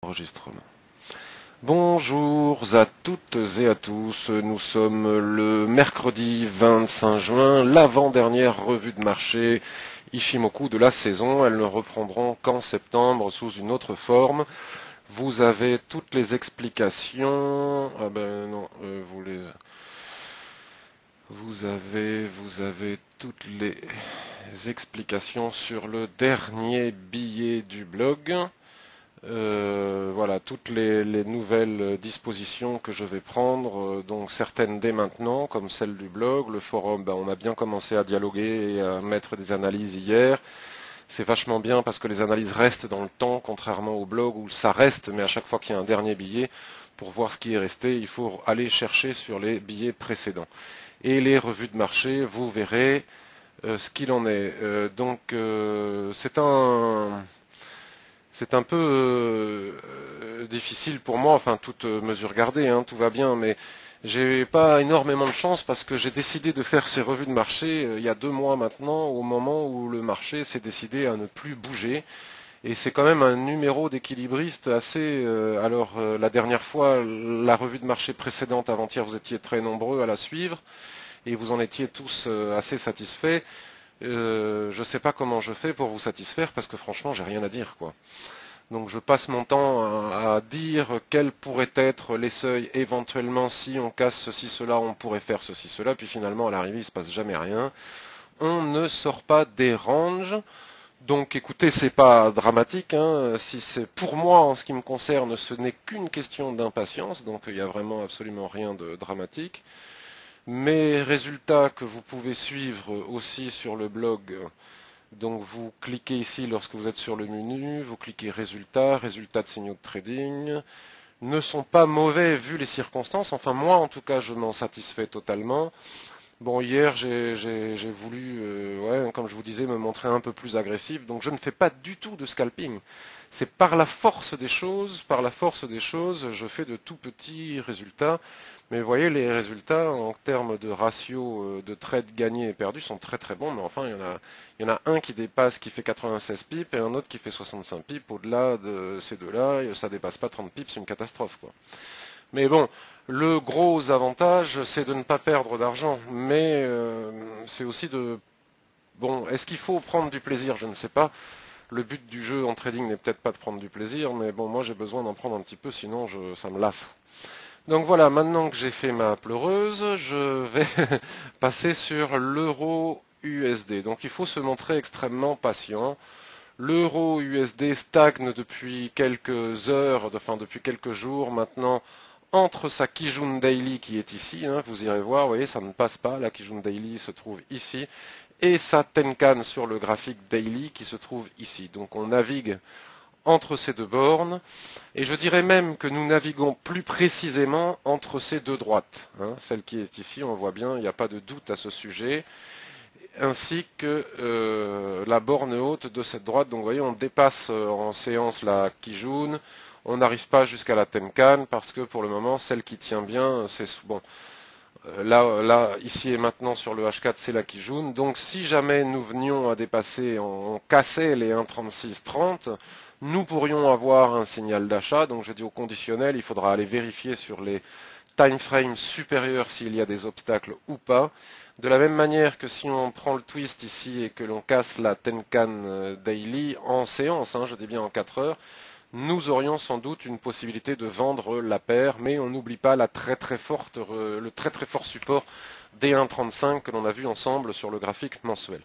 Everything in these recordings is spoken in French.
Enregistrement. Bonjour à toutes et à tous, nous sommes le mercredi 25 juin, l'avant-dernière revue de marché Ishimoku de la saison. Elles ne reprendront qu'en septembre sous une autre forme. Vous avez toutes les explications. Ah ben non, vous avez toutes les explications sur le dernier billet du blog. Voilà, toutes les nouvelles dispositions que je vais prendre, donc certaines dès maintenant, comme celle du blog, le forum, on a bien commencé à dialoguer et à mettre des analyses hier. C'est vachement bien parce que les analyses restent dans le temps, contrairement au blog où ça reste, mais à chaque fois qu'il y a un dernier billet, pour voir ce qui est resté, il faut aller chercher sur les billets précédents. Et les revues de marché, vous verrez ce qu'il en est. C'est un peu difficile pour moi, enfin toute mesure gardée, hein, tout va bien, mais j'ai pas énormément de chance parce que j'ai décidé de faire ces revues de marché il y a 2 mois maintenant, au moment où le marché s'est décidé à ne plus bouger. Et c'est quand même un numéro d'équilibriste assez. La dernière fois, la revue de marché précédente avant-hier, vous étiez très nombreux à la suivre et vous en étiez tous assez satisfaits. Je ne sais pas comment je fais pour vous satisfaire parce que franchement, j'ai rien à dire, quoi. Donc je passe mon temps à dire quels pourraient être les seuils éventuellement si on casse ceci, cela, on pourrait faire ceci, cela, puis finalement à l'arrivée il se passe jamais rien. On ne sort pas des ranges. Donc écoutez, c'est pas dramatique, hein. Si c'est pour moi en ce qui me concerne, ce n'est qu'une question d'impatience, donc il n'y a vraiment absolument rien de dramatique. Mes résultats que vous pouvez suivre aussi sur le blog. Donc vous cliquez ici lorsque vous êtes sur le menu, vous cliquez résultats, résultats de signaux de trading, ne sont pas mauvais vu les circonstances, enfin moi en tout cas je m'en satisfais totalement. Bon hier j'ai voulu, comme je vous disais, me montrer un peu plus agressif, donc je ne fais pas du tout de scalping. C'est par la force des choses, je fais de tout petits résultats. Mais vous voyez, les résultats en termes de ratio de trades gagnés et perdus sont très très bons, mais enfin il y en a un qui dépasse, qui fait 96 pips et un autre qui fait 65 pips. Au-delà de ces deux-là, ça dépasse pas 30 pips, c'est une catastrophe, quoi. Mais bon, le gros avantage, c'est de ne pas perdre d'argent, mais c'est aussi de... Bon, est-ce qu'il faut prendre du plaisir? Je ne sais pas. Le but du jeu en trading n'est peut-être pas de prendre du plaisir, mais bon, moi j'ai besoin d'en prendre un petit peu, sinon ça me lasse. Donc voilà, maintenant que j'ai fait ma pleureuse, je vais passer sur l'euro USD. Donc il faut se montrer extrêmement patient. L'euro USD stagne depuis quelques heures, enfin depuis quelques jours maintenant, entre sa Kijun Daily qui est ici, hein, vous irez voir, vous voyez, ça ne passe pas, la Kijun Daily se trouve ici, et sa Tenkan sur le graphique Daily qui se trouve ici. Donc on navigue entre ces deux bornes, et je dirais même que nous naviguons plus précisément entre ces deux droites. Hein, celle qui est ici, on voit bien, il n'y a pas de doute à ce sujet, ainsi que la borne haute de cette droite. Donc vous voyez, on dépasse en séance la Kijun, on n'arrive pas jusqu'à la Tenkan, parce que pour le moment, celle qui tient bien, c'est bon. Là, ici et maintenant sur le H4, c'est la Kijun. Donc si jamais nous venions à dépasser, on cassait les 1,3630, nous pourrions avoir un signal d'achat. Donc je dis au conditionnel, il faudra aller vérifier sur les time frames supérieurs s'il y a des obstacles ou pas. De la même manière que si on prend le twist ici et que l'on casse la Tenkan Daily en séance, hein, je dis bien en 4 heures, nous aurions sans doute une possibilité de vendre la paire, mais on n'oublie pas le très très fort support des 1,35 que l'on a vu ensemble sur le graphique mensuel.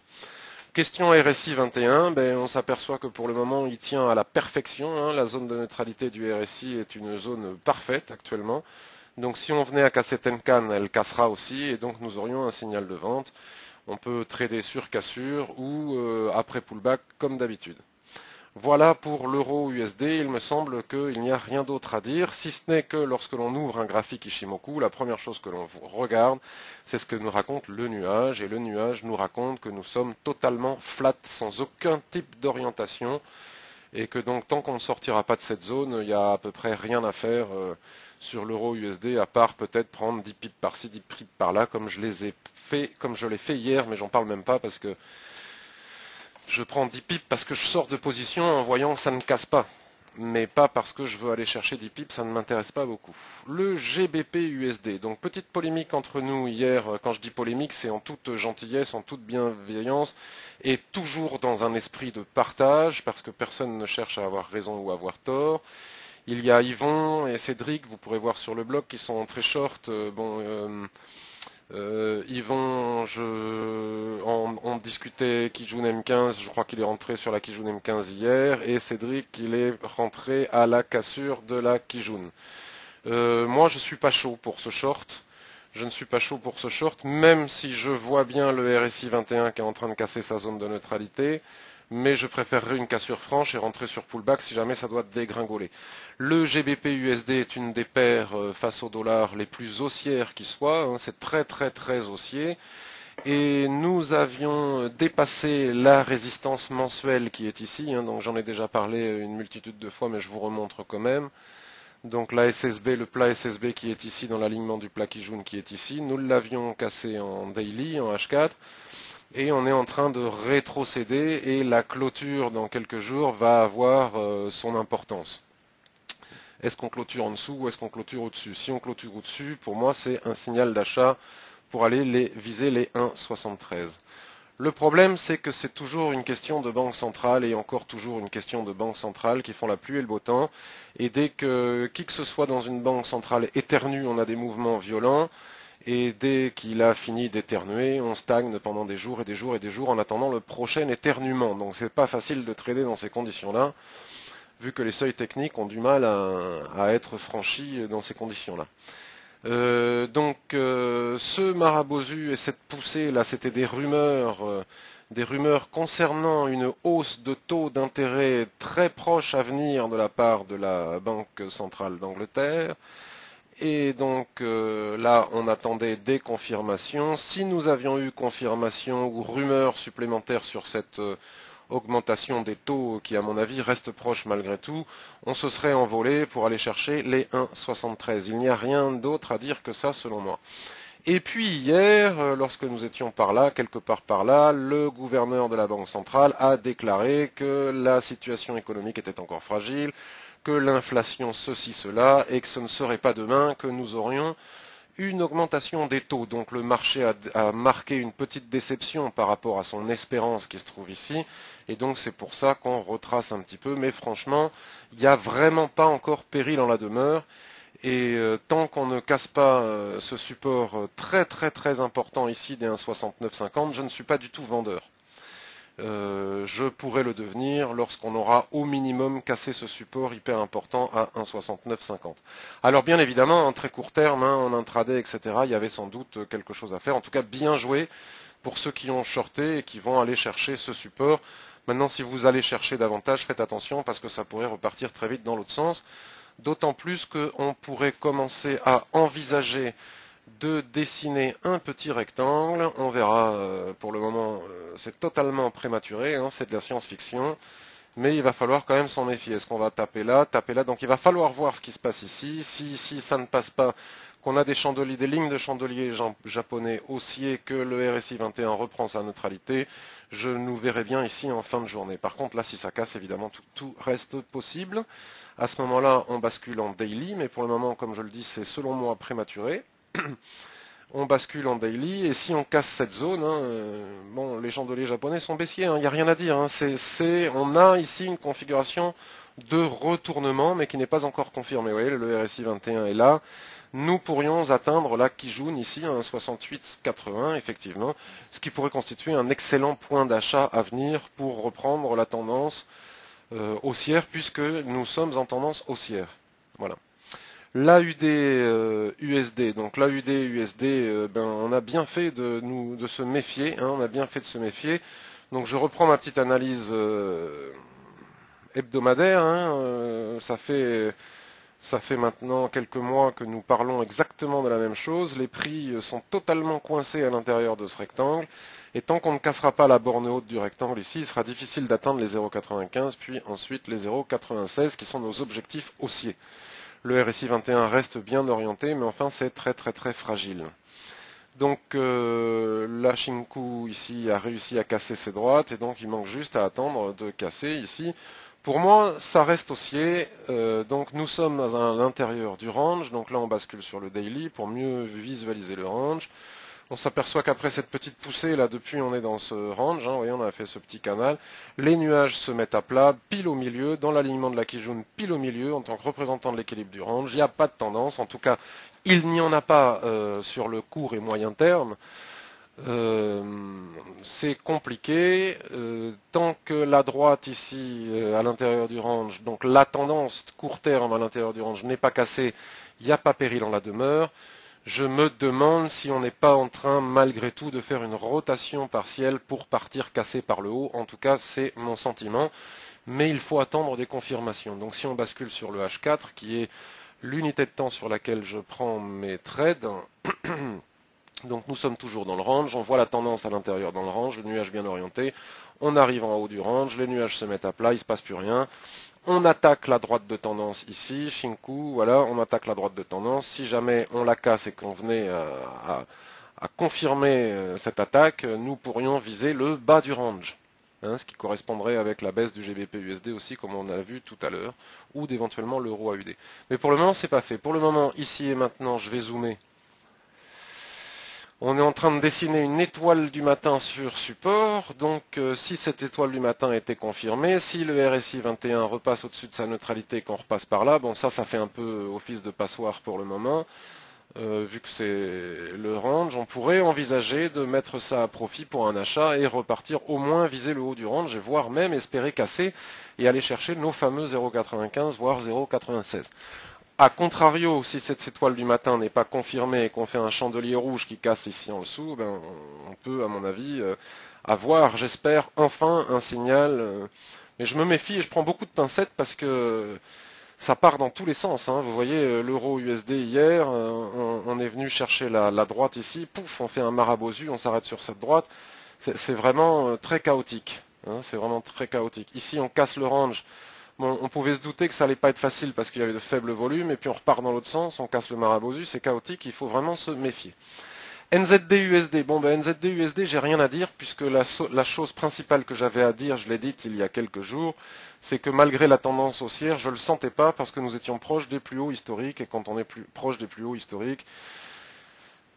Question RSI 21, on s'aperçoit que pour le moment il tient à la perfection, hein, la zone de neutralité du RSI est une zone parfaite actuellement. Donc si on venait à casser Tenkan, elle cassera aussi, et donc nous aurions un signal de vente. On peut trader sur cassure ou après pullback comme d'habitude. Voilà pour l'euro USD, il me semble qu'il n'y a rien d'autre à dire, si ce n'est que lorsque l'on ouvre un graphique Ishimoku, la première chose que l'on regarde, c'est ce que nous raconte le nuage, et le nuage nous raconte que nous sommes totalement flat, sans aucun type d'orientation, et que donc tant qu'on ne sortira pas de cette zone, il n'y a à peu près rien à faire sur l'euro USD, à part peut-être prendre 10 pips par-ci, 10 pips par-là, comme je l'ai fait hier, mais j'en parle même pas parce que je prends 10 pips parce que je sors de position en voyant que ça ne casse pas. mais pas parce que je veux aller chercher 10 pips, ça ne m'intéresse pas beaucoup. Le GBP USD, donc petite polémique entre nous hier, quand je dis polémique, c'est en toute gentillesse, en toute bienveillance, et toujours dans un esprit de partage, parce que personne ne cherche à avoir raison ou à avoir tort. Il y a Yvon et Cédric, vous pourrez voir sur le blog, qui sont très short. Yvon, on discutait Kijun M15, je crois qu'il est rentré sur la Kijun M15 hier, et Cédric, il est rentré à la cassure de la Kijun. Moi, je suis pas chaud pour ce short. Je ne suis pas chaud pour ce short, même si je vois bien le RSI 21 qui est en train de casser sa zone de neutralité, mais je préférerais une cassure franche et rentrer sur pullback si jamais ça doit dégringoler. Le GBP USD est une des paires face au dollar les plus haussières qui soient, hein, c'est très très très haussier. Et nous avions dépassé la résistance mensuelle qui est ici, hein, donc j'en ai déjà parlé une multitude de fois, mais je vous remontre quand même. Donc la SSB, le plat SSB qui est ici dans l'alignement du plat Kijun qui est ici, nous l'avions cassé en daily, en H4, et on est en train de rétrocéder et la clôture dans quelques jours va avoir son importance. Est-ce qu'on clôture en dessous ou est-ce qu'on clôture au-dessus? Si on clôture au-dessus, pour moi c'est un signal d'achat pour aller viser les 1,73. Le problème, c'est que c'est toujours une question de banque centrale et encore toujours une question de banque centrale qui font la pluie et le beau temps. Et dès que qui que ce soit dans une banque centrale éternue, on a des mouvements violents. Et dès qu'il a fini d'éternuer, on stagne pendant des jours et des jours et des jours en attendant le prochain éternuement. Donc c'est pas facile de trader dans ces conditions-là, vu que les seuils techniques ont du mal à être franchis dans ces conditions-là. Ce marabosu et cette poussée là, c'était des rumeurs concernant une hausse de taux d'intérêt très proche à venir de la part de la Banque centrale d'Angleterre. Et donc là, on attendait des confirmations. Si nous avions eu confirmation ou rumeurs supplémentaires sur cette augmentation des taux qui, à mon avis, reste proche malgré tout, on se serait envolé pour aller chercher les 1,73. Il n'y a rien d'autre à dire que ça, selon moi. Et puis hier, lorsque nous étions par là, quelque part par là, le gouverneur de la Banque centrale a déclaré que la situation économique était encore fragile, que l'inflation ceci, cela, et que ce ne serait pas demain que nous aurions une augmentation des taux. Donc le marché a marqué une petite déception par rapport à son espérance qui se trouve ici. Et donc c'est pour ça qu'on retrace un petit peu. Mais franchement, il n'y a vraiment pas encore péril en la demeure. Et tant qu'on ne casse pas ce support très très très important ici des 1,6950, je ne suis pas du tout vendeur. Je pourrais le devenir lorsqu'on aura au minimum cassé ce support hyper important à 1,6950. Alors bien évidemment, en très court terme, hein, en intraday, etc., il y avait sans doute quelque chose à faire. En tout cas, bien joué pour ceux qui ont shorté et qui vont aller chercher ce support. Maintenant, si vous allez chercher davantage, faites attention parce que ça pourrait repartir très vite dans l'autre sens. D'autant plus qu'on pourrait commencer à envisager de dessiner un petit rectangle. On verra, pour le moment, c'est totalement prématuré, hein, c'est de la science-fiction, mais il va falloir quand même s'en méfier. Est-ce qu'on va taper là, donc il va falloir voir ce qui se passe ici. Si ça ne passe pas, qu'on a des chandeliers, des lignes de chandeliers japonais haussiers, que le RSI 21 reprend sa neutralité, je nous verrai bien ici en fin de journée. Par contre, là, si ça casse, évidemment, tout reste possible. À ce moment-là, on bascule en daily, mais pour le moment, comme je le dis, c'est selon moi prématuré. On bascule en daily, et si on casse cette zone, hein, bon, les chandeliers japonais sont baissiers, il n'y a rien à dire. Hein, on a ici une configuration de retournement, mais qui n'est pas encore confirmée. Vous voyez, le RSI 21 est là. Nous pourrions atteindre la Kijun ici, un 68,80, effectivement, ce qui pourrait constituer un excellent point d'achat à venir pour reprendre la tendance haussière, puisque nous sommes en tendance haussière. Voilà. L'AUD USD, donc l'AUD USD, on a bien fait de se méfier, hein, on a bien fait de se méfier. Donc je reprends ma petite analyse hebdomadaire, hein, ça fait maintenant quelques mois que nous parlons exactement de la même chose. Les prix sont totalement coincés à l'intérieur de ce rectangle. Et tant qu'on ne cassera pas la borne haute du rectangle ici, il sera difficile d'atteindre les 0,95, puis ensuite les 0,96 qui sont nos objectifs haussiers. Le RSI 21 reste bien orienté, mais enfin c'est très très très fragile. Donc la Shinku ici a réussi à casser ses droites, et donc il manque juste à attendre de casser ici Pour moi, ça reste haussier, donc nous sommes à l'intérieur du range, donc là on bascule sur le daily pour mieux visualiser le range. On s'aperçoit qu'après cette petite poussée, là depuis on est dans ce range, hein, vous voyez on a fait ce petit canal, les nuages se mettent à plat, pile au milieu, dans l'alignement de la Kijun, pile au milieu, en tant que représentant de l'équilibre du range, il n'y a pas de tendance, en tout cas il n'y en a pas sur le court et moyen terme. C'est compliqué, tant que la droite ici à l'intérieur du range, donc la tendance court terme à l'intérieur du range n'est pas cassée, il n'y a pas péril en la demeure. Je me demande si on n'est pas en train malgré tout de faire une rotation partielle pour partir cassé par le haut, en tout cas c'est mon sentiment, mais il faut attendre des confirmations. Donc si on bascule sur le H4 qui est l'unité de temps sur laquelle je prends mes trades, donc nous sommes toujours dans le range, on voit la tendance à l'intérieur dans le range, le nuage bien orienté, on arrive en haut du range, les nuages se mettent à plat, il ne se passe plus rien. On attaque la droite de tendance ici, Shinku, voilà, on attaque la droite de tendance. Si jamais on la casse et qu'on venait à confirmer cette attaque, nous pourrions viser le bas du range. Hein, ce qui correspondrait avec la baisse du GBP-USD aussi, comme on a vu tout à l'heure, ou d'éventuellement l'euro AUD. Mais pour le moment, c'est pas fait. Pour le moment, ici et maintenant, je vais zoomer. On est en train de dessiner une étoile du matin sur support, donc si cette étoile du matin était confirmée, si le RSI 21 repasse au-dessus de sa neutralité et qu'on repasse par là, bon ça fait un peu office de passoire pour le moment, vu que c'est le range, on pourrait envisager de mettre ça à profit pour un achat et repartir au moins viser le haut du range, et voire même espérer casser et aller chercher nos fameux 0,95 voire 0,96. A contrario, si cette étoile du matin n'est pas confirmée et qu'on fait un chandelier rouge qui casse ici en dessous, ben, on peut, à mon avis, avoir, j'espère, enfin un signal. Mais je me méfie et je prends beaucoup de pincettes parce que ça part dans tous les sens. Hein. Vous voyez, l'euro USD hier, on est venu chercher la droite ici, pouf, on fait un marabosu, on s'arrête sur cette droite. C'est vraiment très chaotique. Hein, c'est vraiment très chaotique. Ici, on casse le range. Bon, on pouvait se douter que ça allait pas être facile parce qu'il y avait de faibles volumes, et puis on repart dans l'autre sens, on casse le marabosu, c'est chaotique, il faut vraiment se méfier. NZD-USD, bon ben NZD-USD, j'ai rien à dire, puisque la chose principale que j'avais à dire, je l'ai dite il y a quelques jours, c'est que malgré la tendance haussière, je ne le sentais pas parce que nous étions proches des plus hauts historiques, et quand on est plus proche des plus hauts historiques,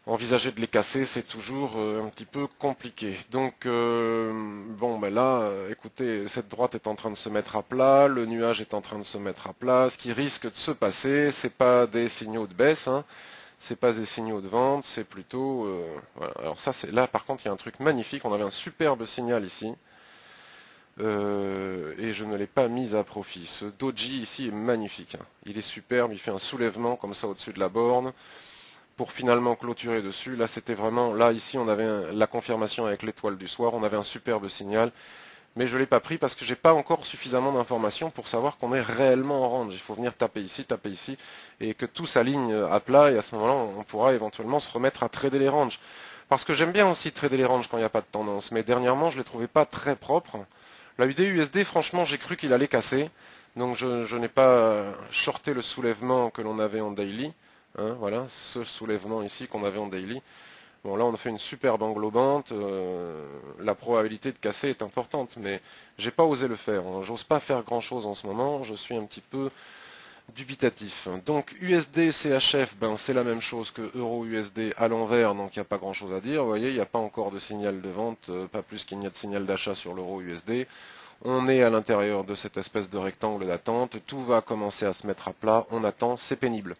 envisager de les casser, c'est toujours un petit peu compliqué. Donc, bon, ben là, écoutez, cette droite est en train de se mettre à plat, le nuage est en train de se mettre à plat. Ce qui risque de se passer, c'est pas des signaux de baisse, hein, c'est pas des signaux de vente, c'est plutôt... voilà. Alors ça, c'est là, par contre, il y a un truc magnifique. On avait un superbe signal ici. Et je ne l'ai pas mis à profit. Ce doji ici est magnifique. Hein. Il est superbe, il fait un soulèvement comme ça au-dessus de la borne pour finalement clôturer dessus. Là, c'était vraiment, là, ici, on avait la confirmation avec l'étoile du soir, on avait un superbe signal, mais je ne l'ai pas pris parce que j'ai pas encore suffisamment d'informations pour savoir qu'on est réellement en range. Il faut venir taper ici, et que tout s'aligne à plat, et à ce moment-là, on pourra éventuellement se remettre à trader les ranges. Parce que j'aime bien aussi trader les ranges quand il n'y a pas de tendance, mais dernièrement, je ne les trouvais pas très propres. La UD-USD, franchement, j'ai cru qu'il allait casser, donc je n'ai pas shorté le soulèvement que l'on avait en daily. Hein, voilà, ce soulèvement ici qu'on avait en daily. Bon, là on a fait une superbe englobante, la probabilité de casser est importante, mais j'ai pas osé le faire. Hein. J'ose pas faire grand chose en ce moment, je suis un petit peu dubitatif. Donc USD CHF, ben c'est la même chose que Euro USD à l'envers, donc il n'y a pas grand chose à dire. Vous voyez, il n'y a pas encore de signal de vente, pas plus qu'il n'y a de signal d'achat sur l'Euro USD. On est à l'intérieur de cette espèce de rectangle d'attente, tout va commencer à se mettre à plat, on attend, c'est pénible.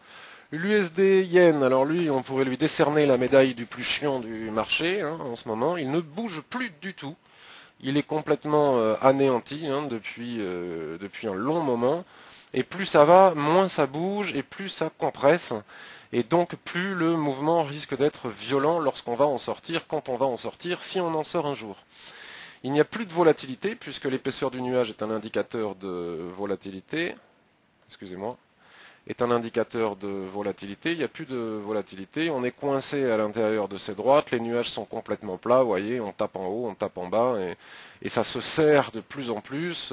L'USD Yen, alors lui, on pourrait lui décerner la médaille du plus chiant du marché hein, en ce moment. Il ne bouge plus du tout. Il est complètement anéanti hein, depuis un long moment. Et plus ça va, moins ça bouge et plus ça compresse. Et donc plus le mouvement risque d'être violent lorsqu'on va en sortir, quand on va en sortir, si on en sort un jour. Il n'y a plus de volatilité puisque l'épaisseur du nuage est un indicateur de volatilité. Excusez-moi. Est un indicateur de volatilité, il n'y a plus de volatilité, on est coincé à l'intérieur de ces droites, les nuages sont complètement plats, vous voyez, on tape en haut, on tape en bas, et ça se serre de plus en plus.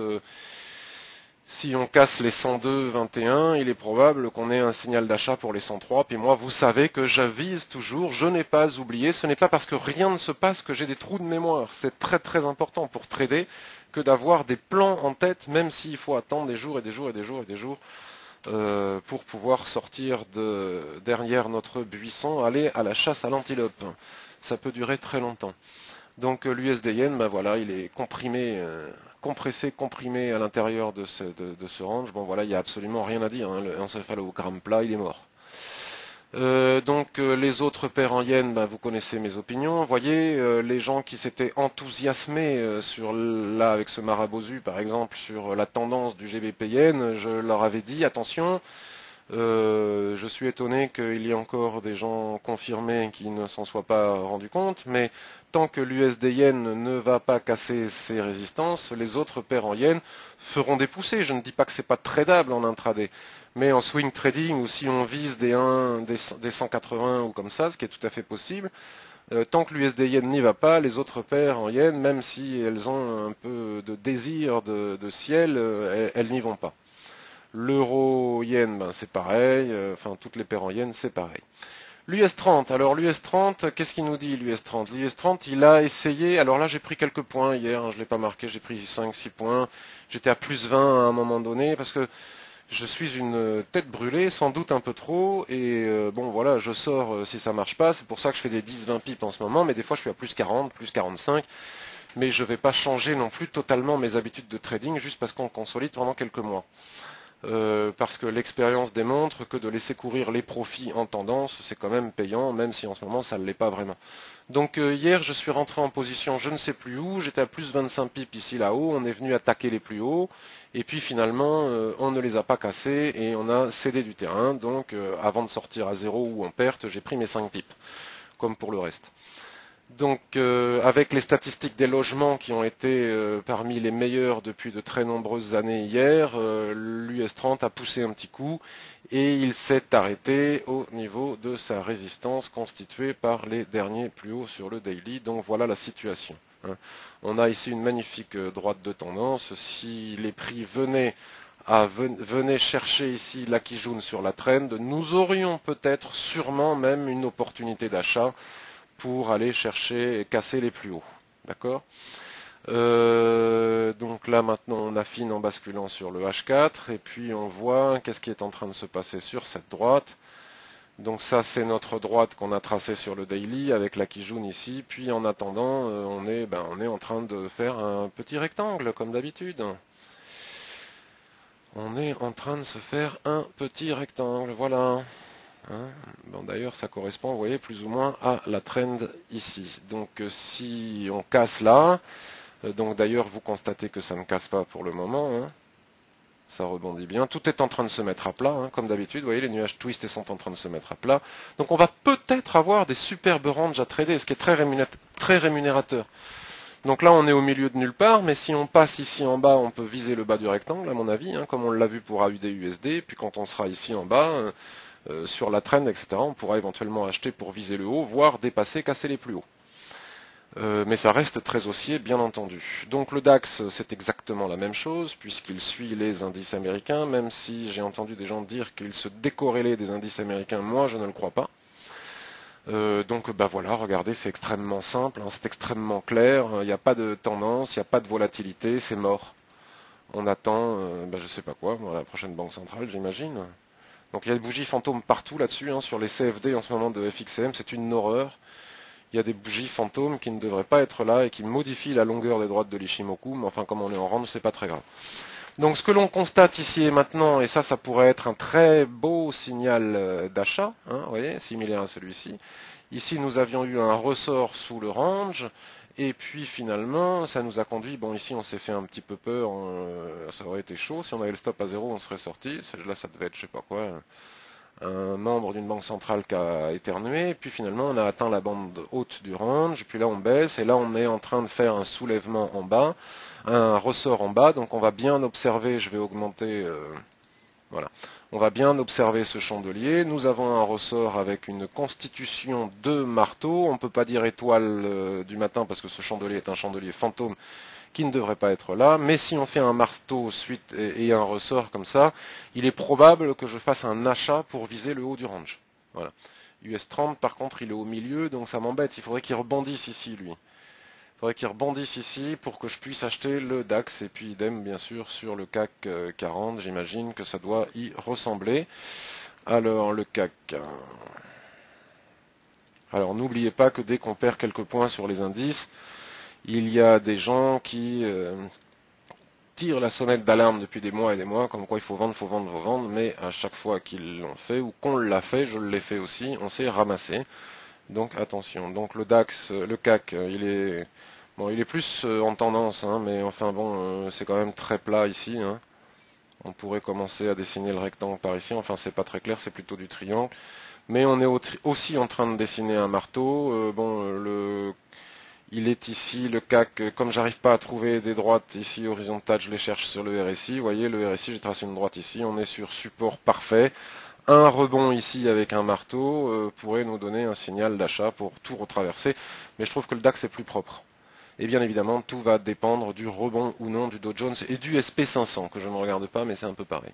Si on casse les 102,21, il est probable qu'on ait un signal d'achat pour les 103. Puis moi, vous savez que je vise toujours, je n'ai pas oublié. Ce n'est pas parce que rien ne se passe que j'ai des trous de mémoire. C'est très très important pour trader que d'avoir des plans en tête, même s'il faut attendre des jours et des jours et des jours et des jours pour pouvoir sortir derrière notre buisson, aller à la chasse à l'antilope. Ça peut durer très longtemps. Donc l'USD Yen, ben voilà, il est comprimé, comprimé à l'intérieur de ce range. Bon voilà, il n'y a absolument rien à dire, hein. Le encéphalogramme plat, il est mort. Les autres paires en yens, ben, vous connaissez mes opinions. Vous voyez, les gens qui s'étaient enthousiasmés là avec ce Marabozu par exemple sur la tendance du GBP yen, je leur avais dit attention. Je suis étonné qu'il y ait encore des gens confirmés qui ne s'en soient pas rendus compte, mais tant que l'USD Yen ne va pas casser ses résistances, les autres paires en Yen feront des poussées. Je ne dis pas que c'est pas tradable en intraday, mais en swing trading ou si on vise des 180 ou comme ça, ce qui est tout à fait possible, tant que l'USD Yen n'y va pas, les autres paires en Yen, même si elles ont un peu de désir de ciel, elles n'y vont pas. L'euro yen, ben, c'est pareil, enfin toutes les paires en yen, c'est pareil. L'US 30, alors l'US 30, qu'est-ce qu'il nous dit l'US 30? L'US 30, il a essayé, alors là j'ai pris quelques points hier, hein, je ne l'ai pas marqué, j'ai pris 5-6 points, j'étais à plus 20 à un moment donné, parce que je suis une tête brûlée, sans doute un peu trop, et bon voilà, je sors si ça marche pas, c'est pour ça que je fais des 10-20 pips en ce moment, mais des fois je suis à plus 40, plus 45, mais je ne vais pas changer non plus totalement mes habitudes de trading, juste parce qu'on consolide pendant quelques mois. Parce que l'expérience démontre que de laisser courir les profits en tendance, c'est quand même payant, même si en ce moment ça ne l'est pas vraiment. Donc hier, je suis rentré en position je ne sais plus où, j'étais à plus 25 pips ici là-haut, on est venu attaquer les plus hauts, et puis finalement, on ne les a pas cassés et on a cédé du terrain, donc avant de sortir à zéro ou en perte, j'ai pris mes 5 pips, comme pour le reste. Donc avec les statistiques des logements qui ont été parmi les meilleures depuis de très nombreuses années hier, l'US 30 a poussé un petit coup et il s'est arrêté au niveau de sa résistance constituée par les derniers plus hauts sur le daily. Donc voilà la situation, hein. On a ici une magnifique droite de tendance. Si les prix venaient chercher ici la Kijun sur la trend, nous aurions peut-être sûrement même une opportunité d'achat pour aller chercher et casser les plus hauts. D'accord. Donc là maintenant on affine en basculant sur le H4 et puis on voit qu'est-ce qui est en train de se passer sur cette droite. Donc ça c'est notre droite qu'on a tracée sur le daily avec la Kijun ici. Puis en attendant on est en train de faire un petit rectangle comme d'habitude. On est en train de se faire un petit rectangle, voilà. Hein, bon, d'ailleurs, ça correspond, vous voyez, plus ou moins à la trend ici. Donc, si on casse là, donc d'ailleurs, vous constatez que ça ne casse pas pour le moment. Hein, ça rebondit bien. Tout est en train de se mettre à plat, hein, comme d'habitude. Vous voyez, les nuages twist sont en train de se mettre à plat. Donc, on va peut-être avoir des superbes ranges à trader, ce qui est très rémunérateur. Donc là, on est au milieu de nulle part, mais si on passe ici en bas, on peut viser le bas du rectangle, à mon avis, hein, comme on l'a vu pour AUD-USD. Puis quand on sera ici en bas, sur la trend, etc., on pourra éventuellement acheter pour viser le haut, voire dépasser, casser les plus hauts. Mais ça reste très haussier, bien entendu. Donc le DAX, c'est exactement la même chose, puisqu'il suit les indices américains, même si j'ai entendu des gens dire qu'il se décorrélait des indices américains, moi je ne le crois pas. Donc bah voilà, regardez, c'est extrêmement simple, hein, c'est extrêmement clair, il n'y a pas de tendance, il n'y a pas de volatilité, c'est mort. On attend, je sais pas quoi, la prochaine banque centrale, j'imagine. Donc il y a des bougies fantômes partout là-dessus, hein, sur les CFD en ce moment de FXM, c'est une horreur. Il y a des bougies fantômes qui ne devraient pas être là et qui modifient la longueur des droites de l'Ishimoku, mais enfin comme on est en range, c'est pas très grave. Donc ce que l'on constate ici et maintenant, et ça pourrait être un très beau signal d'achat, hein, vous voyez, similaire à celui-ci. Ici nous avions eu un ressort sous le range, et puis finalement ça nous a conduit, bon ici on s'est fait un petit peu peur, ça aurait été chaud, si on avait le stop à zéro on serait sorti, là ça devait être je sais pas quoi, un membre d'une banque centrale qui a éternué, et puis finalement on a atteint la bande haute du range, puis là on baisse, et là on est en train de faire un soulèvement en bas, un ressort en bas, donc on va bien observer, je vais augmenter, voilà, on va bien observer ce chandelier, nous avons un ressort avec une constitution de marteau, on ne peut pas dire étoile du matin parce que ce chandelier est un chandelier fantôme qui ne devrait pas être là, mais si on fait un marteau suite et un ressort comme ça, il est probable que je fasse un achat pour viser le haut du range. Voilà. US 30 par contre il est au milieu, donc ça m'embête, il faudrait qu'il rebondisse ici lui. Il faudrait qu'il rebondisse ici pour que je puisse acheter le DAX, et puis idem bien sûr sur le CAC 40, j'imagine que ça doit y ressembler. Alors le CAC... Alors n'oubliez pas que dès qu'on perd quelques points sur les indices, il y a des gens qui tirent la sonnette d'alarme depuis des mois et des mois, comme quoi il faut vendre, faut vendre, faut vendre, mais à chaque fois qu'ils l'ont fait, ou qu'on l'a fait, je l'ai fait aussi, on s'est ramassé. Donc attention. Donc le DAX, le CAC, il est bon, il est plus en tendance, hein, mais enfin bon, c'est quand même très plat ici. Hein. On pourrait commencer à dessiner le rectangle par ici. Enfin, c'est pas très clair, c'est plutôt du triangle. Mais on est aussi en train de dessiner un marteau. Il est ici, le CAC, comme j'arrive pas à trouver des droites ici horizontales, je les cherche sur le RSI. Vous voyez, le RSI, j'ai tracé une droite ici, on est sur support parfait. Un rebond ici avec un marteau pourrait nous donner un signal d'achat pour tout retraverser. Mais je trouve que le DAX est plus propre. Et bien évidemment, tout va dépendre du rebond ou non du Dow Jones et du SP500, que je ne regarde pas, mais c'est un peu pareil.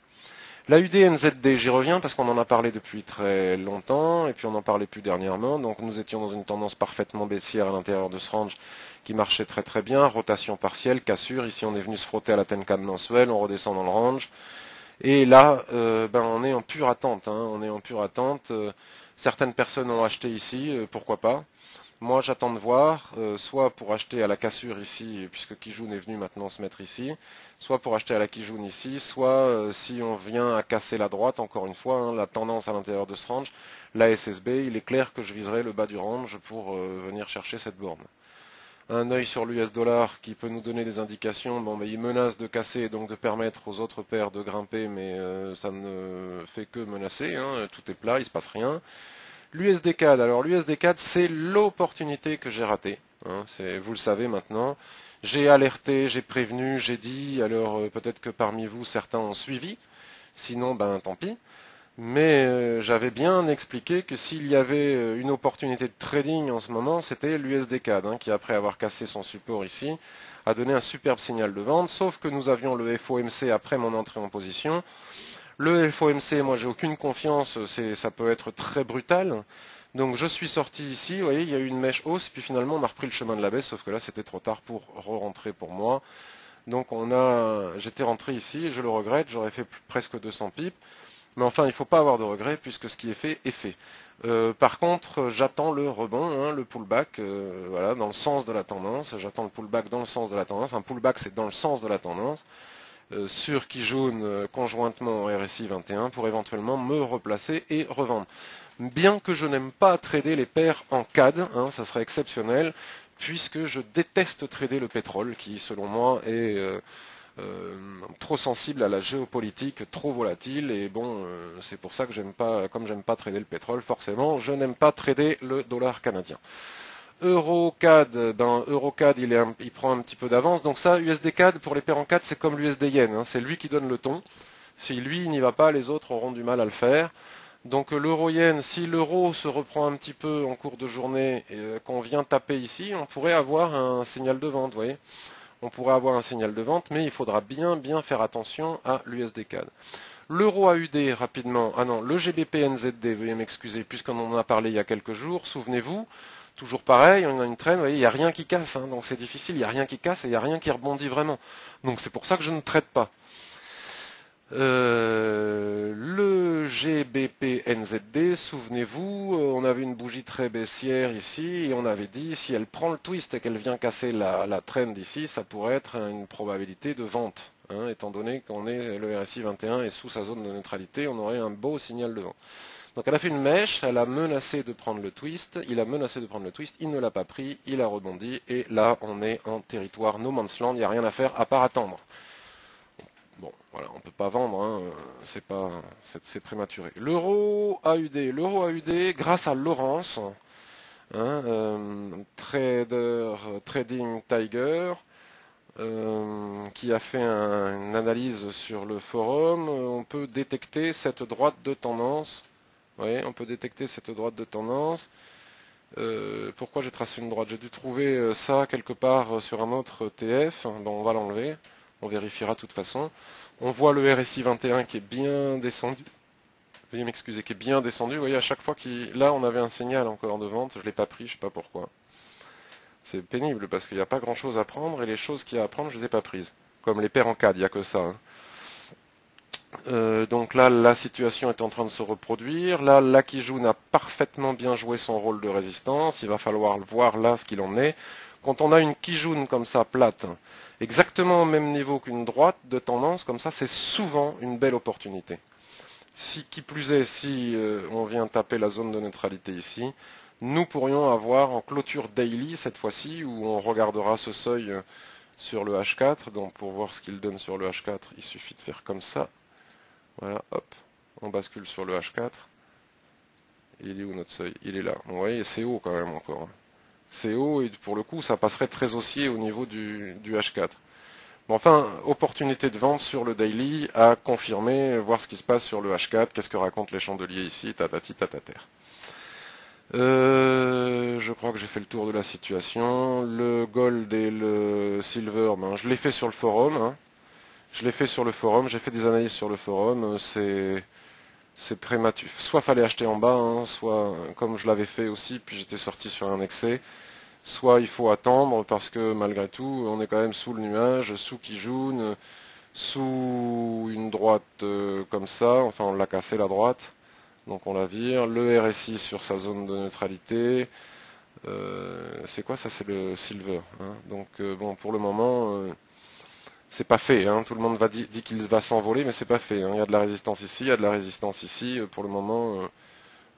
La UD-NZD, j'y reviens parce qu'on en a parlé depuis très longtemps, et puis on n'en parlait plus dernièrement. Donc nous étions dans une tendance parfaitement baissière à l'intérieur de ce range qui marchait très très bien. Rotation partielle, cassure. Ici on est venu se frotter à la Tenkan mensuelle, on redescend dans le range. Et là, on est en pure attente. Hein, on est en pure attente. Certaines personnes ont acheté ici, pourquoi pas. Moi, j'attends de voir, soit pour acheter à la cassure ici, puisque Kijun est venu maintenant se mettre ici, soit pour acheter à la Kijun ici, soit si on vient à casser la droite, encore une fois, hein, la tendance à l'intérieur de ce range, la SSB, il est clair que je viserai le bas du range pour venir chercher cette borne. Un œil sur l'US dollar qui peut nous donner des indications. Bon, mais il menace de casser et donc de permettre aux autres paires de grimper, mais ça ne fait que menacer. Hein, tout est plat, il ne se passe rien. L'USD CAD. Alors l'USD CAD, c'est l'opportunité que j'ai ratée. Hein, vous le savez maintenant. J'ai alerté, j'ai prévenu, j'ai dit. Alors peut-être que parmi vous certains ont suivi. Sinon, ben tant pis. Mais j'avais bien expliqué que s'il y avait une opportunité de trading en ce moment, c'était l'USD CAD, hein, qui après avoir cassé son support ici, a donné un superbe signal de vente, sauf que nous avions le FOMC après mon entrée en position. Le FOMC, moi j'ai aucune confiance, ça peut être très brutal. Donc je suis sorti ici, vous voyez, il y a eu une mèche hausse, puis finalement on a repris le chemin de la baisse, sauf que là c'était trop tard pour re-rentrer pour moi. Donc j'étais rentré ici, je le regrette, j'aurais fait presque 200 pips. Mais enfin, il ne faut pas avoir de regrets puisque ce qui est fait est fait. Par contre, j'attends le rebond, hein, le pullback, voilà, dans le sens de la tendance. J'attends le pullback dans le sens de la tendance. Un pullback, c'est dans le sens de la tendance. Sur Kijun conjointement au RSI 21 pour éventuellement me replacer et revendre. Bien que je n'aime pas trader les paires en CAD, hein, ça serait exceptionnel, puisque je déteste trader le pétrole, qui selon moi est trop sensible à la géopolitique, trop volatile, et bon, c'est pour ça que j'aime pas, comme j'aime pas trader le pétrole, forcément, je n'aime pas trader le dollar canadien. EuroCAD, EuroCAD il prend un petit peu d'avance, donc ça, USD-CAD pour les paires en CAD, c'est comme l'USD-Yen, hein, c'est lui qui donne le ton. Si lui n'y va pas, les autres auront du mal à le faire. Donc l'euro-yen, si l'euro se reprend un petit peu en cours de journée et qu'on vient taper ici, on pourrait avoir un signal de vente, vous voyez. On pourrait avoir un signal de vente, mais il faudra bien faire attention à l'USD-CAD. L'euro AUD, rapidement, ah non, le GBP-NZD, veuillez m'excuser, puisqu'on en a parlé il y a quelques jours, souvenez-vous, toujours pareil, on a une traîne, vous voyez, il n'y a rien qui casse, hein, donc c'est difficile, il n'y a rien qui casse et il n'y a rien qui rebondit vraiment. Donc c'est pour ça que je ne traite pas. Le GBP-NZD, souvenez-vous, on avait une bougie très baissière ici, et on avait dit, si elle prend le twist et qu'elle vient casser la trend ici, ça pourrait être une probabilité de vente. Hein, étant donné qu'on est le RSI 21 et sous sa zone de neutralité, on aurait un beau signal de vente. Donc elle a fait une mèche, elle a menacé de prendre le twist, il a menacé de prendre le twist, il ne l'a pas pris, il a rebondi, et là on est en territoire no man's land, il n'y a rien à faire à part attendre. Bon, voilà, on ne peut pas vendre, hein, c'est prématuré. L'euro AUD, grâce à Laurence, hein, Trading Tiger, qui a fait une analyse sur le forum, on peut détecter cette droite de tendance. Oui, on peut détecter cette droite de tendance. Pourquoi j'ai tracé une droite? J'ai dû trouver ça quelque part sur un autre TF. Bon, on va l'enlever. On vérifiera de toute façon. On voit le RSI 21 qui est bien descendu. Veuillez m'excuser, qui est bien descendu. Vous voyez, à chaque fois qu'il... Là, on avait un signal encore de vente. Je ne l'ai pas pris, je ne sais pas pourquoi. C'est pénible parce qu'il n'y a pas grand chose à prendre et les choses qu'il y a à prendre, je ne les ai pas prises. Comme les paires en CAD, il n'y a que ça. Hein. Donc là, la situation est en train de se reproduire. Là, l'Akijun a parfaitement bien joué son rôle de résistance. Il va falloir voir là ce qu'il en est. Quand on a une Kijun comme ça, plate, exactement au même niveau qu'une droite de tendance, comme ça, c'est souvent une belle opportunité. Si, qui plus est, si on vient taper la zone de neutralité ici, nous pourrions avoir en clôture daily cette fois-ci, où on regardera ce seuil sur le H4. Donc pour voir ce qu'il donne sur le H4, il suffit de faire comme ça. Voilà, hop, on bascule sur le H4. Il est où notre seuil? Il est là. Vous voyez, c'est haut quand même encore. C'est haut et pour le coup, ça passerait très haussier au niveau du H4. Bon, enfin, opportunité de vente sur le daily à confirmer, voir ce qui se passe sur le H4, qu'est-ce que racontent les chandeliers ici, tatati tatater. Je crois que j'ai fait le tour de la situation. Le gold et le silver, ben, je l'ai fait sur le forum. Hein. Je l'ai fait sur le forum, j'ai fait des analyses sur le forum, c'est prématuré. Soit fallait acheter en bas, hein, soit comme je l'avais fait aussi, puis j'étais sorti sur un excès. Soit il faut attendre parce que malgré tout, on est quand même sous le nuage, sous Kijun, sous une droite comme ça, enfin on l'a cassé la droite, donc on la vire. Le RSI sur sa zone de neutralité. C'est quoi ça? C'est le silver. Hein. Donc bon, pour le moment... c'est pas fait, hein. Tout le monde dit qu'il va s'envoler, mais c'est pas fait. Hein. Il y a de la résistance ici, il y a de la résistance ici. Pour le moment,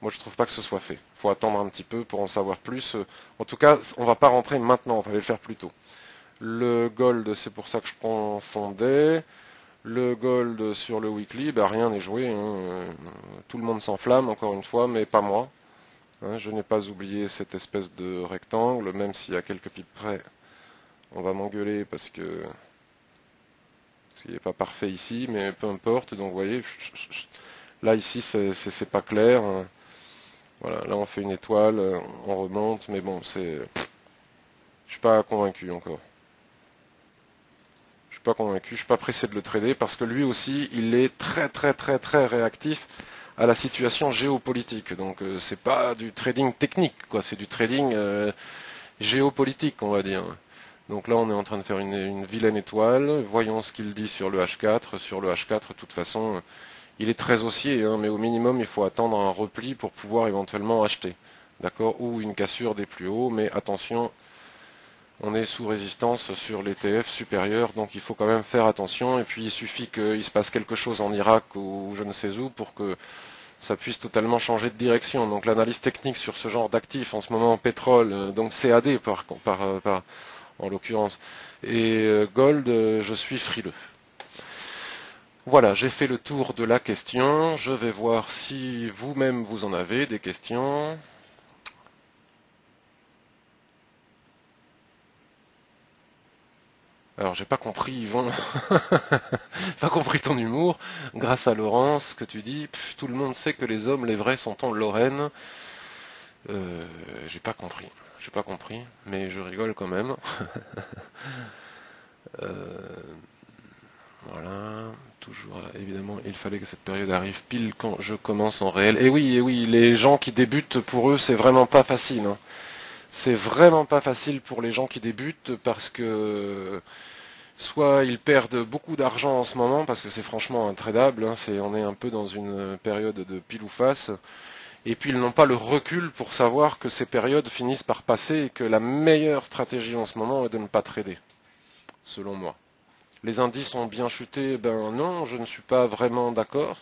moi je trouve pas que ce soit fait. Il faut attendre un petit peu pour en savoir plus. En tout cas, on va pas rentrer maintenant, on va le faire plus tôt. Le gold, c'est pour ça que je prends fondé. Le gold sur le weekly, bah, rien n'est joué. Hein. Tout le monde s'enflamme, encore une fois, mais pas moi. Hein, je n'ai pas oublié cette espèce de rectangle, même s'il y a quelques pipes près. On va m'engueuler parce que... Parce qu'il n'est pas parfait ici, mais peu importe. Donc vous voyez, là ici c'est pas clair. Voilà, là on fait une étoile, on remonte, mais bon, c'est... Je suis pas convaincu encore. Je suis pas convaincu, je suis pas pressé de le trader parce que lui aussi, il est très très très très réactif à la situation géopolitique. Donc c'est pas du trading technique, quoi, c'est du trading géopolitique, on va dire. Donc là, on est en train de faire une vilaine étoile. Voyons ce qu'il dit sur le H4. Sur le H4, de toute façon, il est très haussier, hein, mais au minimum, il faut attendre un repli pour pouvoir éventuellement acheter. D'accord? Ou une cassure des plus hauts, mais attention, on est sous résistance sur l'ETF supérieur, donc il faut quand même faire attention. Et puis, il suffit qu'il se passe quelque chose en Irak ou je ne sais où pour que ça puisse totalement changer de direction. Donc l'analyse technique sur ce genre d'actifs, en ce moment en pétrole, donc CAD en l'occurrence, et gold, je suis frileux. Voilà, j'ai fait le tour de la question. Je vais voir si vous-même vous en avez des questions. Alors j'ai pas compris Yvon, pas compris ton humour. Grâce à Laurence, que tu dis, tout le monde sait que les hommes, les vrais, sont en Lorraine. J'ai pas compris. J'ai pas compris, mais je rigole quand même. Voilà, toujours, évidemment, il fallait que cette période arrive pile quand je commence en réel. Et oui, les gens qui débutent, pour eux, c'est vraiment pas facile. Hein. C'est vraiment pas facile pour les gens qui débutent parce que soit ils perdent beaucoup d'argent en ce moment parce que c'est franchement intradable. Hein, on est un peu dans une période de pile ou face. Et puis ils n'ont pas le recul pour savoir que ces périodes finissent par passer et que la meilleure stratégie en ce moment est de ne pas trader, selon moi. Les indices ont bien chuté, ben non, je ne suis pas vraiment d'accord.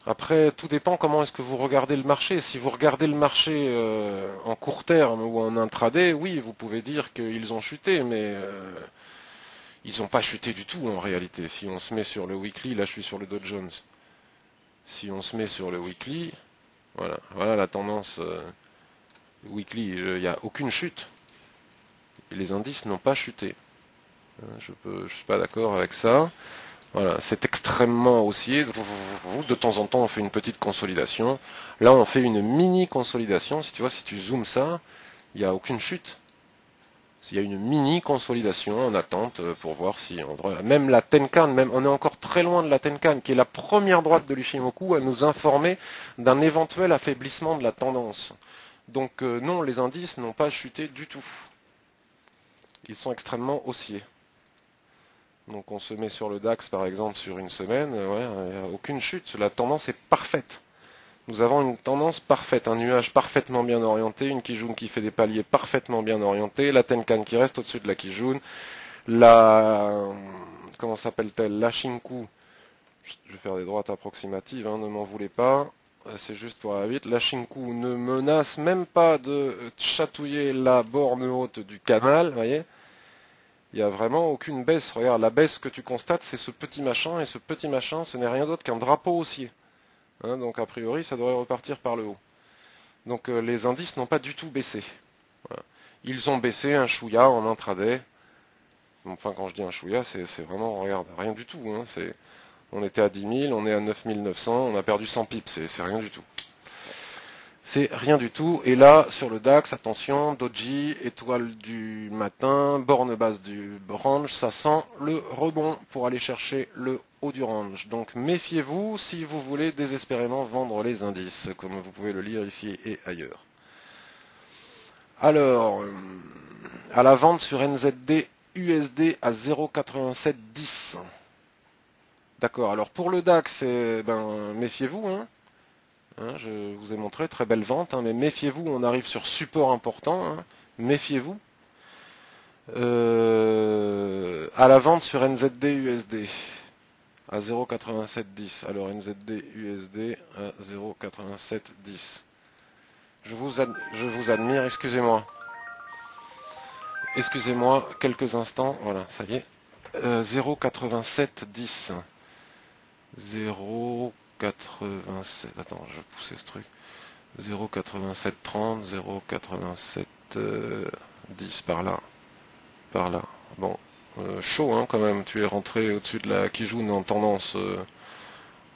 Après, tout dépend comment est-ce que vous regardez le marché. Si vous regardez le marché en court terme ou en intraday, oui, vous pouvez dire qu'ils ont chuté, mais ils n'ont pas chuté du tout en réalité. Si on se met sur le weekly, là je suis sur le Dow Jones. Si on se met sur le weekly, voilà la tendance weekly, il n'y a aucune chute. Et les indices n'ont pas chuté. Je suis pas d'accord avec ça. Voilà, c'est extrêmement haussier. De temps en temps, on fait une petite consolidation. Là, on fait une mini consolidation. Si tu vois, si tu zoomes ça, il n'y a aucune chute. Il y a une mini consolidation en attente pour voir si même la Tenkan, même on est encore très loin de la Tenkan, qui est la première droite de l'Ichimoku, à nous informer d'un éventuel affaiblissement de la tendance. Donc non, les indices n'ont pas chuté du tout. Ils sont extrêmement haussiers. Donc on se met sur le DAX par exemple sur une semaine, ouais, il n'y a aucune chute, la tendance est parfaite. Nous avons une tendance parfaite, un nuage parfaitement bien orienté, une Kijun qui fait des paliers parfaitement bien orientés, la Tenkan qui reste au-dessus de la Kijun, la... comment s'appelle-t-elle? La Shinku, je vais faire des droites approximatives, hein, ne m'en voulez pas, c'est juste pour aller vite, la Shinku ne menace même pas de chatouiller la borne haute du canal, vous voyez? Il n'y a vraiment aucune baisse. Regarde, la baisse que tu constates, c'est ce petit machin, et ce petit machin, ce n'est rien d'autre qu'un drapeau haussier. Hein, donc a priori, ça devrait repartir par le haut. Donc les indices n'ont pas du tout baissé. Voilà. Ils ont baissé un chouïa en intraday. Enfin, quand je dis un chouïa, c'est vraiment, regarde, rien du tout. Hein, on était à 10 000, on est à 9 900, on a perdu 100 pips, c'est rien du tout. C'est rien du tout. Et là, sur le DAX, attention, Doji, étoile du matin, borne basse du range, ça sent le rebond pour aller chercher le haut du range. Donc méfiez-vous si vous voulez désespérément vendre les indices, comme vous pouvez le lire ici et ailleurs. Alors, à la vente sur NZD USD à 0,8710. D'accord, alors pour le DAX, méfiez-vous, hein. Je vous ai montré, très belle vente, hein, mais méfiez-vous, on arrive sur support important, hein, méfiez-vous. À la vente sur NZD USD à 0,8710. Alors NZD USD à 0,8710. Je vous admire, excusez-moi. Excusez-moi, quelques instants, voilà, ça y est. 0,8710. 0,87. Attends, je vais pousser ce truc. 0,8730, 0,8710 par là. Par là. Bon, chaud hein, quand même. Tu es rentré au-dessus de la Kijun en tendance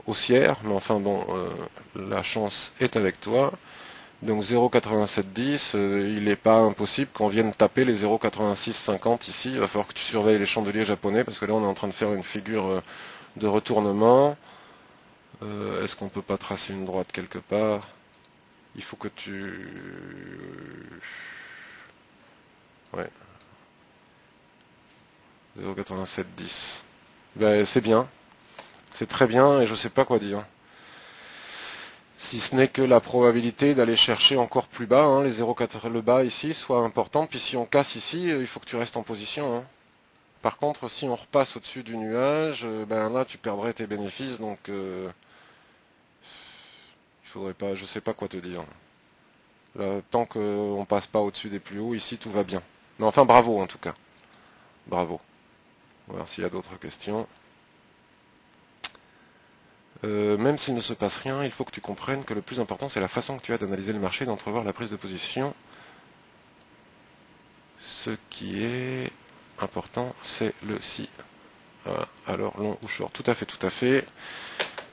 haussière, mais enfin bon, la chance est avec toi. Donc 0,8710, il n'est pas impossible qu'on vienne taper les 0,8650 ici. Il va falloir que tu surveilles les chandeliers japonais parce que là on est en train de faire une figure de retournement. Est-ce qu'on peut pas tracer une droite quelque part? Il faut que tu... Ouais. 0,8710. Ben, c'est bien. C'est très bien et je sais pas quoi dire. Si ce n'est que la probabilité d'aller chercher encore plus bas, hein, les 0,4 le bas ici, soit importante. Puis si on casse ici, il faut que tu restes en position. Hein. Par contre, si on repasse au-dessus du nuage, ben là tu perdrais tes bénéfices. Donc il faudrait pas, je sais pas quoi te dire. Là, tant qu'on passe pas au-dessus des plus hauts, ici tout va bien. Mais enfin bravo en tout cas. Bravo. On va voir s'il y a d'autres questions. Même s'il ne se passe rien, il faut que tu comprennes que le plus important, c'est la façon que tu as d'analyser le marché, d'entrevoir la prise de position. Ce qui est important, c'est le si. Voilà. Alors, long ou short. Tout à fait, tout à fait.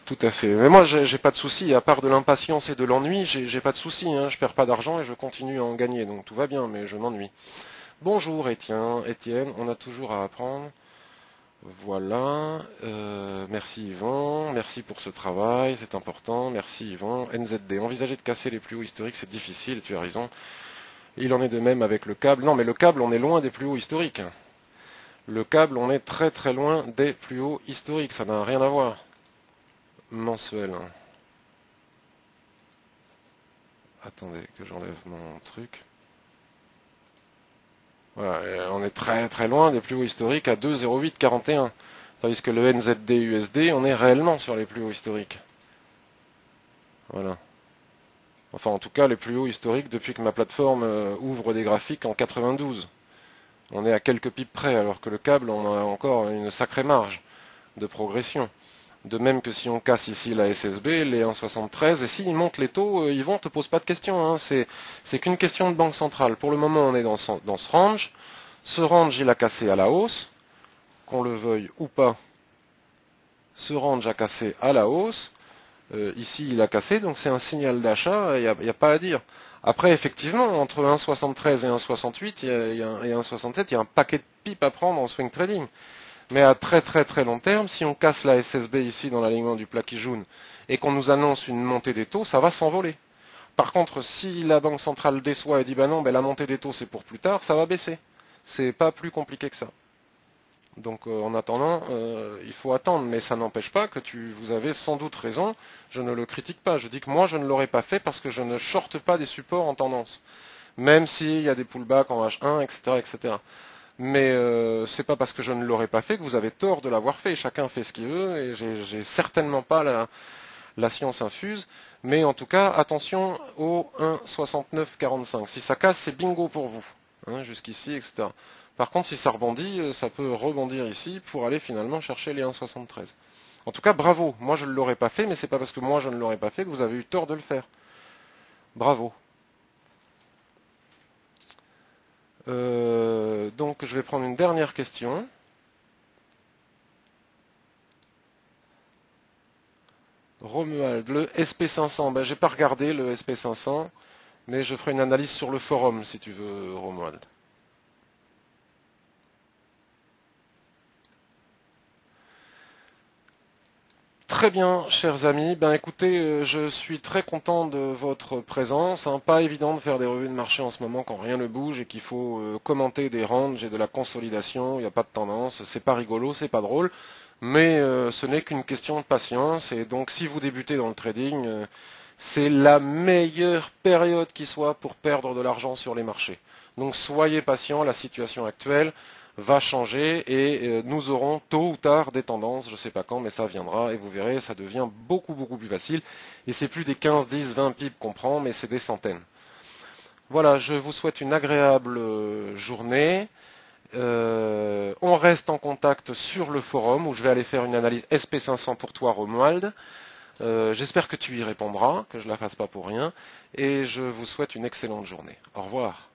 Tout à fait. Mais moi, j'ai pas de souci. À part de l'impatience et de l'ennui, j'ai pas de souci. Hein. Je perds pas d'argent et je continue à en gagner. Donc tout va bien, mais je m'ennuie. Bonjour Étienne, on a toujours à apprendre. Voilà, merci Yvan, merci pour ce travail, c'est important, merci Yvan. NZD, envisager de casser les plus hauts historiques, c'est difficile, tu as raison. Il en est de même avec le câble. Non mais le câble, on est loin des plus hauts historiques. Le câble, on est très très loin des plus hauts historiques, ça n'a rien à voir. Mensuel. Attendez que j'enlève mon truc. Voilà, on est très très loin des plus hauts historiques à 2,0841. Tandis que le NZD USD, on est réellement sur les plus hauts historiques. Voilà. Enfin, en tout cas, les plus hauts historiques depuis que ma plateforme ouvre des graphiques en 92. On est à quelques pips près, alors que le câble, on a encore une sacrée marge de progression. De même que si on casse ici la SSB, les 1,73, et s'ils montent les taux, ils vont, te pose pas de questions. Hein. C'est qu'une question de banque centrale. Pour le moment, on est dans ce range. Ce range, il a cassé à la hausse, qu'on le veuille ou pas. Ce range a cassé à la hausse. Ici, il a cassé, donc c'est un signal d'achat, il n'y a pas à dire. Après, effectivement, entre 1,73 et 1,68 et 1,67, il y a un paquet de pipes à prendre en swing trading. Mais à très très très long terme, si on casse la SSB ici dans l'alignement du plat qui jaune et qu'on nous annonce une montée des taux, ça va s'envoler. Par contre, si la Banque centrale déçoit et dit bah non, la montée des taux c'est pour plus tard, ça va baisser. C'est pas plus compliqué que ça. Donc en attendant, il faut attendre, mais ça n'empêche pas que vous avez sans doute raison, je ne le critique pas, je dis que moi je ne l'aurais pas fait parce que je ne shorte pas des supports en tendance, même s'il y a des pullbacks en H1, etc. etc. Mais c'est pas parce que je ne l'aurais pas fait que vous avez tort de l'avoir fait, chacun fait ce qu'il veut, et j'ai certainement pas la science infuse, mais en tout cas, attention au 1,6945, si ça casse, c'est bingo pour vous, hein, jusqu'ici, etc. Par contre, si ça rebondit, ça peut rebondir ici pour aller finalement chercher les 1,73. En tout cas, bravo. Moi, je ne l'aurais pas fait, mais c'est pas parce que moi je ne l'aurais pas fait que vous avez eu tort de le faire. Bravo. Donc, je vais prendre une dernière question. Romuald, le SP500. Ben, j'ai pas regardé le SP500, mais je ferai une analyse sur le forum si tu veux, Romuald. Très bien, chers amis. Ben écoutez, je suis très content de votre présence. Hein. Pas évident de faire des revues de marché en ce moment quand rien ne bouge et qu'il faut commenter des ranges et de la consolidation. Il n'y a pas de tendance. C'est pas rigolo, c'est pas drôle. Mais ce n'est qu'une question de patience. Et donc, si vous débutez dans le trading, c'est la meilleure période qui soit pour perdre de l'argent sur les marchés. Donc, soyez patient. La situation actuelle va changer et nous aurons tôt ou tard des tendances, je ne sais pas quand, mais ça viendra et vous verrez, ça devient beaucoup beaucoup plus facile. Et c'est plus des 15, 10, 20 pips qu'on prend, mais c'est des centaines. Voilà, je vous souhaite une agréable journée. On reste en contact sur le forum où je vais aller faire une analyse SP500 pour toi, Romuald. J'espère que tu y répondras, que je ne la fasse pas pour rien. Et je vous souhaite une excellente journée. Au revoir.